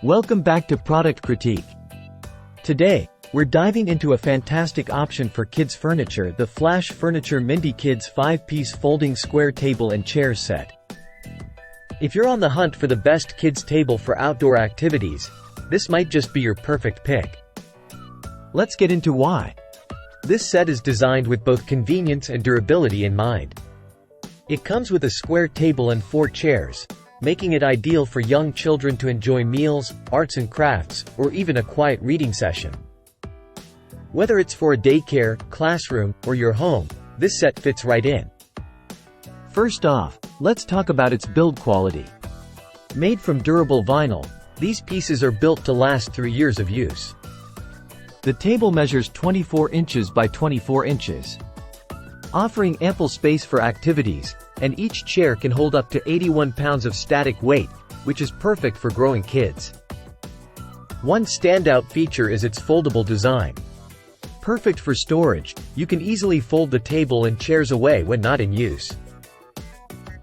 Welcome back to Product Critique. Today, we're diving into a fantastic option for kids furniture, the Flash Furniture Mindy Kids 5-piece folding square table and chairs set. If you're on the hunt for the best kids table for outdoor activities, this might just be your perfect pick. Let's get into why. This set is designed with both convenience and durability in mind. It comes with a square table and 4 chairs, making it ideal for young children to enjoy meals, arts and crafts, or even a quiet reading session. Whether it's for a daycare, classroom, or your home, this set fits right in. First off, let's talk about its build quality. Made from durable vinyl, these pieces are built to last through years of use. The table measures 24 inches by 24 inches, offering ample space for activities, and each chair can hold up to 81 pounds of static weight, which is perfect for growing kids. One standout feature is its foldable design. Perfect for storage, you can easily fold the table and chairs away when not in use.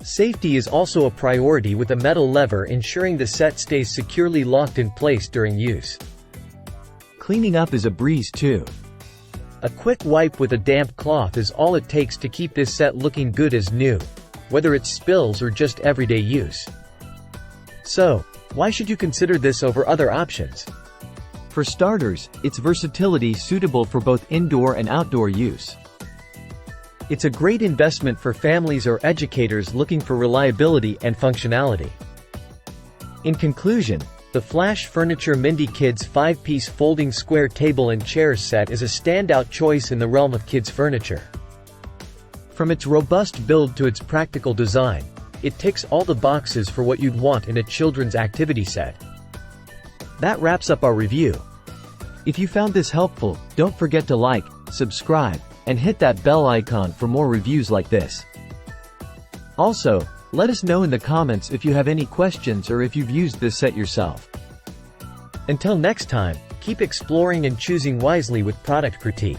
Safety is also a priority with a metal lever ensuring the set stays securely locked in place during use. Cleaning up is a breeze too. A quick wipe with a damp cloth is all it takes to keep this set looking good as new, whether it's spills or just everyday use. So, why should you consider this over other options? For starters, its versatility suitable for both indoor and outdoor use. It's a great investment for families or educators looking for reliability and functionality. In conclusion, the Flash Furniture Mindy Kids 5-piece folding square table and chairs set is a standout choice in the realm of kids furniture. From its robust build to its practical design, it ticks all the boxes for what you'd want in a children's activity set. That wraps up our review. If you found this helpful, don't forget to like, subscribe, and hit that bell icon for more reviews like this. Also, let us know in the comments if you have any questions or if you've used this set yourself. Until next time, keep exploring and choosing wisely with Product Critique.